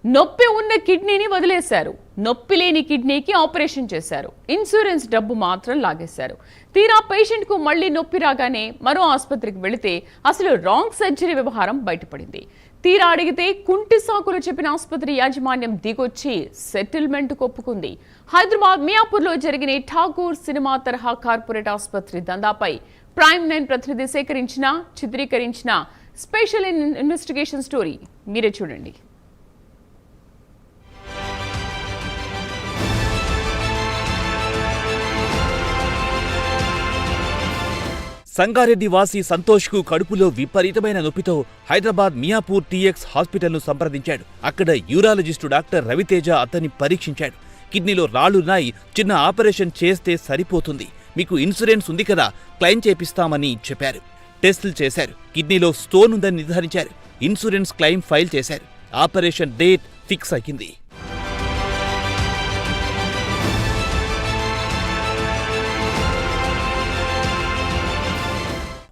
నొప్పి ఉన్న కిడ్నీని వదిలేశారు. నొప్పి లేని కిడ్నీకి ఆపరేషన్ చేశారు. ఇన్సూరెన్స్ డబ్బు మాత్రం లాగేశారు. తీరా పేషెంట్ కు మళ్లీ నొప్పి రాగానే మరో ఆసుపత్రికి వెళితే అసలు రాంగ్ సర్జరీ వ్యవహారం బయటపడింది. తీరా అడిగితే కుంటి సాకులు చెప్పిన ఆసుపత్రి యాజమాన్యం దిగొచ్చి సెటిల్మెంట్ ఒప్పుకుంది. హైదరాబాద్ మియాపూర్లో జరిగిన ఠాగూర్ సినిమా తరహా కార్పొరేట్ ఆసుపత్రి దందాపై ప్రైమ్ 9 ప్రతినిధి చిత్రీకరించిన స్పెషల్ ఇన్వెస్టిగేషన్ స్టోరీ మీరే చూడండి. సంగారెడ్డి వాసి సంతోష్ కు కడుపులో విపరీతమైన నొప్పితో హైదరాబాద్ మియాపూర్ టీఎక్స్ హాస్పిటల్ ను సంప్రదించాడు. అక్కడ యూరాలజిస్టు డాక్టర్ రవితేజ అతన్ని పరీక్షించాడు. కిడ్నీలో రాళ్లున్నాయి, చిన్న ఆపరేషన్ చేస్తే సరిపోతుంది, మీకు ఇన్సూరెన్స్ ఉంది కదా, క్లెయిమ్ చేపిస్తామని చెప్పారు. టెస్టులు చేశారు, కిడ్నీలో స్టోన్ ఉందని నిర్ధారించారు. ఇన్సూరెన్స్ క్లెయిమ్ ఫైల్ చేశారు. ఆపరేషన్ డేట్ ఫిక్స్ అయ్యింది.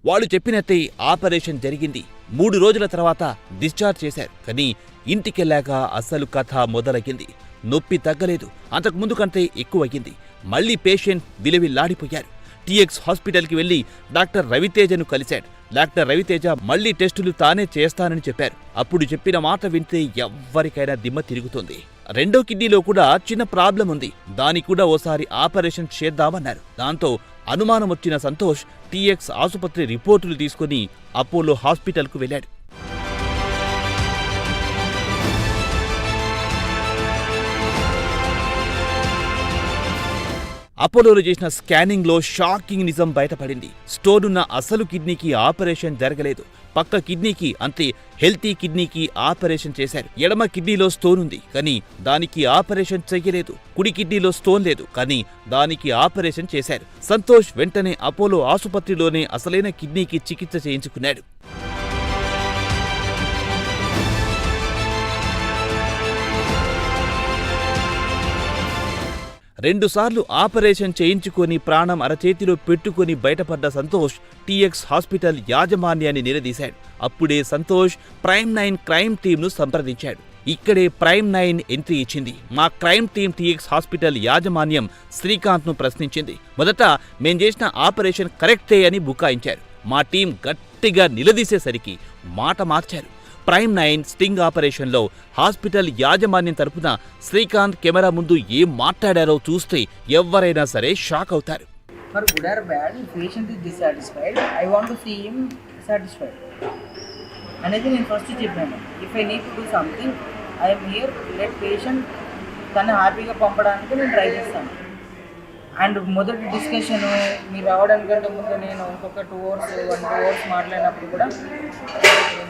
వాళ్ళు చెప్పినట్టే ఆపరేషన్ జరిగింది. 3 రోజుల తర్వాత డిశ్చార్జ్ చేశారు. కానీ ఇంటికెళ్లాక అసలు కథ మొదలయ్యింది. నొప్పి తగ్గలేదు, అంతకుముందు కంటే ఎక్కువయ్యింది. మళ్లీ పేషెంట్ విలవిల్లాడిపోయారు. టీఎక్స్ హాస్పిటల్కి వెళ్లి డాక్టర్ రవితేజను కలిశాడు. డాక్టర్ రవితేజ మళ్లీ టెస్టులు తానే చేస్తానని చెప్పారు. అప్పుడు చెప్పిన మాట వింటే ఎవ్వరికైనా దిమ్మ తిరుగుతుంది. రెండో కిడ్నీలో కూడా చిన్న ప్రాబ్లం ఉంది, దానికి కూడా ఓసారి ఆపరేషన్ చేద్దామన్నారు. దాంతో అనుమానం వచ్చిన సంతోష్ టీఎక్స్ ఆసుపత్రి రిపోర్టులు తీసుకుని అపోలో హాస్పిటల్కు వెళ్లాడు. అపోలోలో చేసిన స్కానింగ్ లో షాకింగ్ నిజం బయటపడింది. స్టోన్ ఉన్న అసలు కిడ్నీకి ఆపరేషన్ జరగలేదు. పక్క కిడ్నీకి, అంతే హెల్తీ కిడ్నీకి ఆపరేషన్ చేశారు. ఎడమ కిడ్నీలో స్టోన్ ఉంది, కానీ దానికి ఆపరేషన్ చెయ్యలేదు. కుడి కిడ్నీలో స్టోన్ లేదు, కానీ దానికి ఆపరేషన్ చేశారు. సంతోష్ వెంటనే అపోలో ఆసుపత్రిలోనే అసలైన కిడ్నీకి చికిత్స చేయించుకున్నాడు. రెండుసార్లు ఆపరేషన్ చేయించుకొని ప్రాణం అరచేతిలో పెట్టుకుని బయటపడ్డ సంతోష్ టీఎక్స్ హాస్పిటల్ యాజమాన్యాన్ని నిలదీశాడు. అప్పుడే సంతోష్ ప్రైమ్ 9 క్రైమ్ టీంను సంప్రదించాడు. ఇక్కడే ప్రైమ్ 9 ఎంట్రీ ఇచ్చింది. మా క్రైమ్ టీం టీఎక్స్ హాస్పిటల్ యాజమాన్యం శ్రీకాంత్ను ప్రశ్నించింది. మొదట మేం చేసిన ఆపరేషన్ కరెక్టే అని బుకాయించారు. మా టీం గట్టిగా నిలదీసేసరికి మాట మార్చారు. ప్రైమ్ 9 స్టింగ్ ఆపరేషన్లో హాస్పిటల్ యాజమాన్యం తరపున శ్రీకాంత్ కెమెరా ముందు ఏం మాట్లాడారో చూస్తే ఎవరైనా సరే షాక్ అవుతారు. For good or bad, if patient is dissatisfied, I want to see him satisfied. అనేది నేను ఫస్ట్ చెప్పాను. If I need to do something, I'm here, let patient తను హ్యాపీగా పంపడానికి నేను ట్రై చేస్తాను. అండ్ మొదటి డిస్కషన్ మీరు రావడానికంటే ముందు నేను ఇంకొక 2 hours 1-2 hours మాట్లాడినప్పుడు కూడా,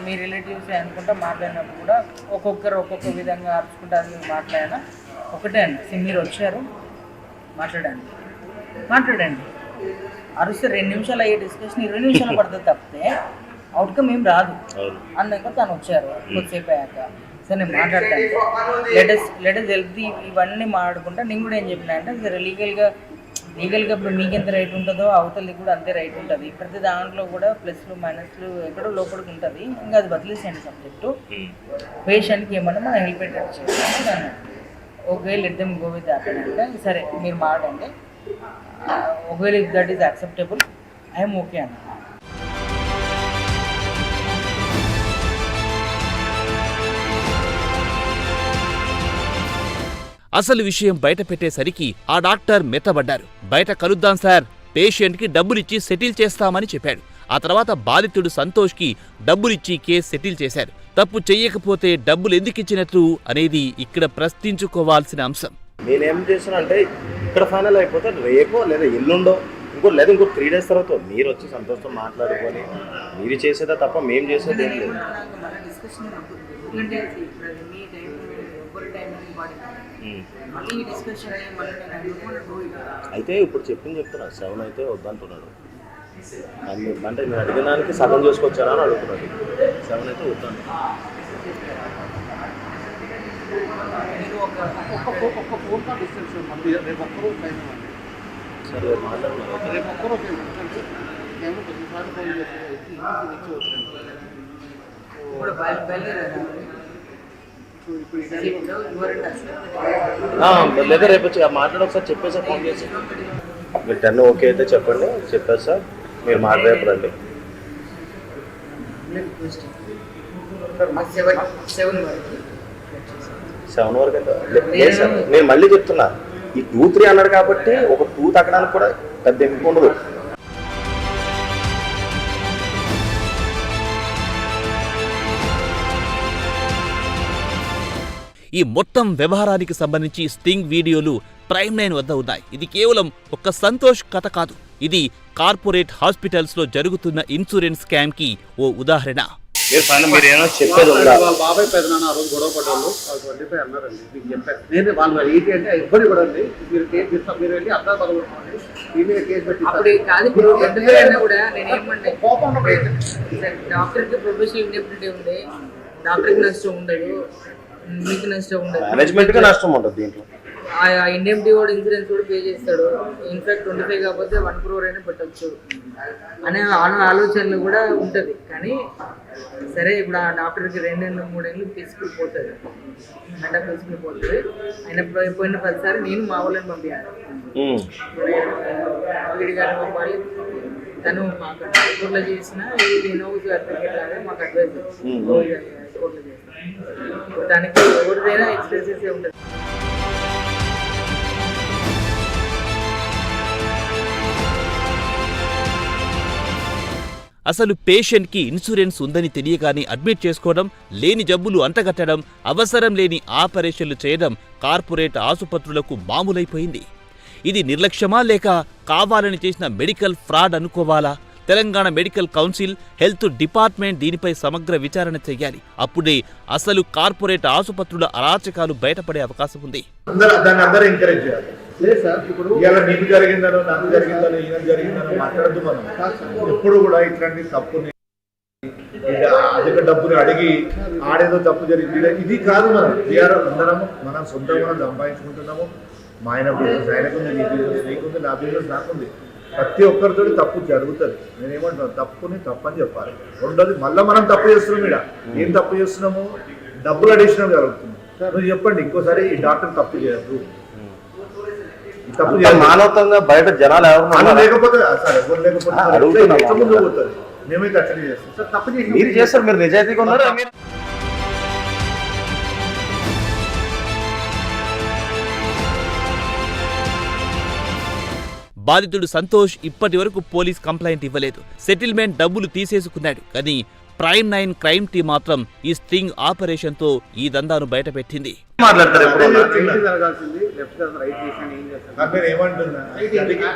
మీ రిలేటివ్స్ అనుకుంటా మాట్లాడినప్పుడు కూడా ఒక్కొక్కరు ఒక్కొక్క విధంగా అర్చుకుంటారు మాట్లాడినా ఒకటే అండి, మీరు వచ్చారు మాట్లాడండి అరుస్తే 2 నిమిషాలు అయ్యే డిస్కషన్ 20 నిమిషాలు పడుతుంది తప్పితే అవుట్కమ్ ఏం రాదు. అన్నాక తను వచ్చారు, కొద్దిసేపు అయ్యాక సరే నేను మాట్లాడతాను, లెటస్ హెల్తీ ఇవన్నీ మాట్లాడుకుంటా. నేను కూడా ఏం చెప్పినా అంటే సరే లీగల్గా ఇప్పుడు మీకు ఎంత రైట్ ఉంటుందో అవతలకి కూడా అంతే రైట్ ఉంటుంది. ప్రతి దాంట్లో కూడా ప్లస్లు మైనస్లు ఎక్కడో లోపలికి ఉంటుంది. ఇంకా అది వదిలేసేయండి సబ్జెక్టు. పేషెంట్కి ఏమన్నా మనం హెల్ప్ చేయాలి. Okay, let them go with that అంటే సరే మీరు మాట్లాడండి, ఒకవేళ if that is acceptable I'm okay అన్న. అసలు విషయం బయట పెట్టేసరికి ఆ డాక్టర్ మెత్తబడ్డారు. బయట కలుద్దాం సార్, పేషెంట్కి డబ్బులిచ్చి సెటిల్ చేస్తామని చెప్పాడు. ఆ తర్వాత బాధితుడు సంతోష్కి డబ్బులిచ్చి కేసు సెటిల్ చేశారు. తప్పు చెయ్యకపోతే డబ్బులు ఎందుకు ఇచ్చినట్లు అనేది ఇక్కడ ప్రశ్నించుకోవాల్సిన అంశం. నేనేం చేస్తున్నా అంటే ఇక్కడ ఫైనల్ అయిపోతే రేపో లేదా ఎల్లుండో ఇంకో 3 days తర్వాత మీరు వచ్చి సంతోషంతో మాట్లాడుకొని మీరు చేసేదా తప్ప మేము చేసేది ఏం లేదు. అయితే ఇప్పుడు చెప్తున్నా 7 అయితే వద్దంటున్నాడు. అంటే నేను అడిగినానికి సగం చేసుకొచ్చారా అని అడుగుతున్నాడు. 7 అయితే వద్దంటున్నాడు. సరే మాట్లాడుతున్నాను. లేదా రేపు మాట్లాడి ఒకసారి చెప్పేసా ఫోన్ చేసి మీరు 10 ఓకే అయితే చెప్పండి, చెప్పేసా మీరు మాట్లాడే రండి. 7 వరకు అయితే లేదు సార్. నేను మళ్ళీ చెప్తున్నా, ఈ 2-3 అన్నాడు కాబట్టి ఒక 2 తగ్గడానికి కూడా పెద్ద ఎక్కువ ఉండదు. ఈ మొత్తం వ్యవహారానికి సంబంధించి స్టింగ్ వీడియోలు ప్రైమ్9 వద్ద ఉన్నాయి. ఇది కేవలం ఒక సంతోష్ కథ కాదు, ఇది కార్పొరేట్ హాస్పిటల్స్ లో జరుగుతున్న ఇన్సూరెన్స్ స్కామ్ కి ఓ ఉదాహరణ. వాళ్ళ బాబాయ్ పెద్దనాన్న ఆ రోజు గొడవ పడ్డారు, వాళ్ళు 25 అన్నారండి. మీకు చెప్పాను నేను, వాళ్ళు 80 అంటే ఇబ్బంది కూడా అండి. మీరు కేసు ఇస్తాం, మీరు వెళ్ళి అర్థం పగలగొట్టుకోండి, మీ మీద కేసు పెట్టి డాక్టర్కి ప్రొఫెషనల్ ఇండిపెండెంట్ ఉంది, డాక్టర్కి నష్టం ఉండదు, మీకు నష్టం ఉండదు, మేనేజ్మెంట్ గా నష్టం ఉంటుంది దీంట్లో. ఆ ఇండిఎంటీ కూడా ఇన్సూరెన్స్ కూడా పే చేస్తాడు. ఇన్ఫాక్ట్ 25 కాకపోతే 1 crore అయినా పెట్టచ్చు అనే ఆలోచనలు కూడా ఉంటుంది. కానీ సరే, ఇప్పుడు ఆ డాక్టర్కి 2-3 ఏళ్ళు తీసుకుపోతుంది, మెంటల్ తీసుకుపోతుంది. అయినప్పుడు పోయిన 10 సార్లు నేను మా వాళ్ళని పంపించాను, వీడి గారిని పంపాలి. తను మాకు హైకోర్టులో చేసిన నోస్ అడ్వకేట్ లాగా మాకు అడ్వైజ్ హైకోర్టులో చేసిన దానికి ఎవరిదైనా ఎక్స్పెన్సెస్ ఉంటుంది. అసలు పేషెంట్కి ఇన్సూరెన్స్ ఉందని తెలియగానే అడ్మిట్ చేసుకోవడం, లేని జబ్బులు అంటగట్టడం, అవసరం లేని ఆపరేషన్లు చేయడం కార్పొరేట్ ఆసుపత్రులకు మామూలైపోయింది. ఇది నిర్లక్ష్యమా లేక కావాలని చేసిన మెడికల్ ఫ్రాడ్ అనుకోవాలా? Telangana medical council, health department దీనిపై సమగ్ర విచారణ చేయాలి. అప్పుడే అసలు కార్పొరేట్ ఆసుపత్రుల అరాచకాలు బయటపడే అవకాశం ఉంది. అందరూ ఎంకరేజ్ చేయాలి. లేదు సార్, ఇప్పుడు ఇవాళ నీకు జరిగిందనో నాకు జరిగిందనో ఈయన జరిగిందనో మాట్లాడద్దు. మనం ఎప్పుడు కూడా ఇట్లాంటి తప్పుని అధిక డబ్బుని అడిగి ఆడేదో తప్పు జరిగింది ఇది కాదు. మనం అందరము మనం సొంతంగా మనం సంపాదించుకుంటున్నాము. మా ఆయన బిజినెస్ ఆయనకుంది, నీ బిజినెస్ నీకుంది, నా బిజినెస్ నాకుంది. ప్రతి ఒక్కరితో తప్పు జరుగుతుంది. నేనేమంటున్నాను, తప్పుని తప్పని చెప్పాలి. రెండోది మళ్ళీ మనం తప్పు చేస్తున్నాం. ఇక్కడ ఏం తప్పు చేస్తున్నాము? డబ్బులు అడిషనల్ జరుగుతుంది. నువ్వు చెప్పండి, ఇంకోసారి ఈ డాక్టర్ తప్పు చేయద్దు. మానవతంగా బయట జనాలు ఎవరు లేకపోతే సార్, ఎవరు లేకపోతే మేమైతే అట్లనే చేస్తాం సార్. తప్పు చేసి మీరు చేస్తారు, మీరు నిజాయితీగా ఉన్నారు. బాధితుడు సంతోష్ ఇప్పటి వరకు పోలీస్ కంప్లైంట్ ఇవ్వలేదు. సెటిల్మెంట్ డబ్బులు తీసేసుకున్నాడు. కానీ ప్రైమ్9 క్రైమ్ టీం మాత్రం ఈ స్టింగ్ ఆపరేషన్ తో ఈ దందాను బయటపెట్టింది.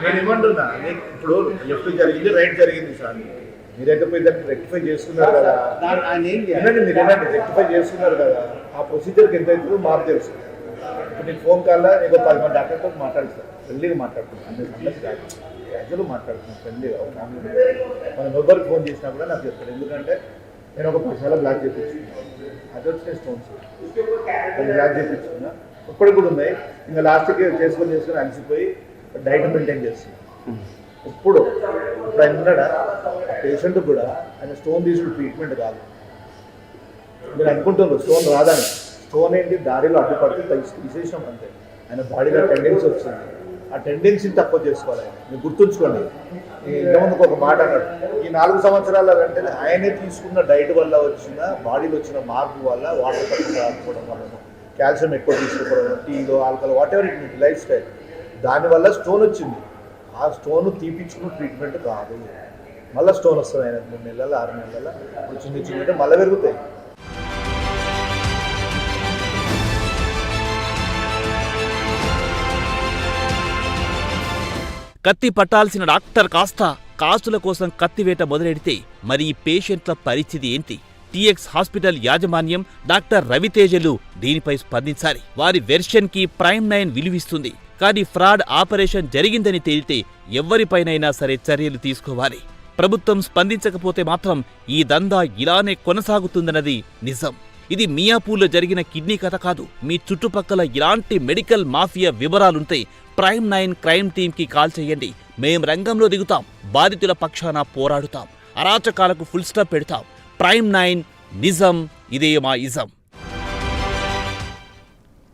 నేనేమంటున్నా, ఇప్పుడు లెఫ్ట్ జరిగింది, రైట్ జరిగింది సార్. మీరైతే పోయి దాన్ని రెక్టిఫై చేసుకున్నారు కదా, మీరు రెక్టిఫై చేసుకున్నారు కదా. ఆ ప్రొసీజర్కి ఎంత అవుతుందో మాకు తెలుసు. ఇప్పుడు నీకు ఫోన్ కాల్లో నీకు 10 మంది డాక్టర్తో మాట్లాడుతాను, ఫ్రెండ్లీగా మాట్లాడుతున్నాను, అన్ని సంగతి క్యాజువల్ మాట్లాడుతున్నాను, ఫ్రెండ్లీగా. ఒక ఫ్యామిలీ మనం ఎవరికి ఫోన్ చేసినా కూడా నాకు చెప్తారు. ఎందుకంటే నేను ఒక 10 సార్లు బ్లాక్ చేయించుకున్నాను, అది వచ్చిన స్టోన్స్ బ్లాక్ చేయించుకున్నా, ఇప్పటికి కూడా ఉన్నాయి. ఇంకా లాస్ట్కి చేసుకొని అలసిపోయి డైట్ మెయింటైన్ చేస్తున్నాను. ఇప్పుడు ఆయన ఉన్నాడా, పేషెంట్ కూడా ఆయన స్టోన్ తీసుడు ట్రీట్మెంట్ కాదు. మీరు అనుకుంటున్నారు స్టోన్ రాదని. స్టోన్ ఏంటి, దారిలో అడ్డుపడితే తీసేసాం అంతే. ఆయన బాడీలో టెండెన్సీ వచ్చింది, ఆ టెండెన్సీని తక్కువ చేసుకోవాలి. ఆయన మీరు గుర్తుంచుకోండి. ఇంతకుముందుకు ఒక మాట అన్నాడు, ఈ 4 సంవత్సరాల అంటే ఆయనే తీసుకున్న డైట్ వల్ల వచ్చిన బాడీలో వచ్చిన మార్పు వల్ల, వాటర్ తక్కువ రాకపోవడం వల్ల, కాల్షియం ఎక్కువ తీసుకోవడం, టీలో alcohol what ever it life style, దానివల్ల స్టోన్ వచ్చింది. ఆ స్టోన్ తీపించుకున్న ట్రీట్మెంట్ కాదు. మళ్ళీ స్టోన్ వస్తుంది ఆయన 3 నెలల 6 నెలల చిన్న మళ్ళీ పెరుగుతాయి. కత్తి పట్టాల్సిన డాక్టర్ కాస్త కాసుల కోసం కత్తివేట మొదలెడితే మరి ఈ పేషెంట్ల పరిస్థితి ఏంటి? టీఎక్స్ హాస్పిటల్ యాజమాన్యం, డాక్టర్ రవితేజలు దీనిపై స్పందించాలి. వారి వెర్షన్కి ప్రైమ్9 విలువిస్తుంది. కానీ ఫ్రాడ్ ఆపరేషన్ జరిగిందని తేలితే ఎవరిపైనైనా సరే చర్యలు తీసుకోవాలి. ప్రభుత్వం స్పందించకపోతే మాత్రం ఈ దందా ఇలానే కొనసాగుతుందన్నది నిజం. ఇది మియాపూర్లో జరిగిన కిడ్నీ కథ కాదు. మీ చుట్టుపక్కల ఇలాంటి మెడికల్ మాఫియా వివరాలుంటే ప్రైమ్9 క్రైమ్ టీంకి కాల్ చేయండి. మేం రంగంలో దిగుతాం, బాధితుల పక్షాన పోరాడుతాం, అరాచకాలకు ఫుల్ స్టాప్ పెడతాం. ప్రైమ్9 నిజం, ఇదే మా ఇజం.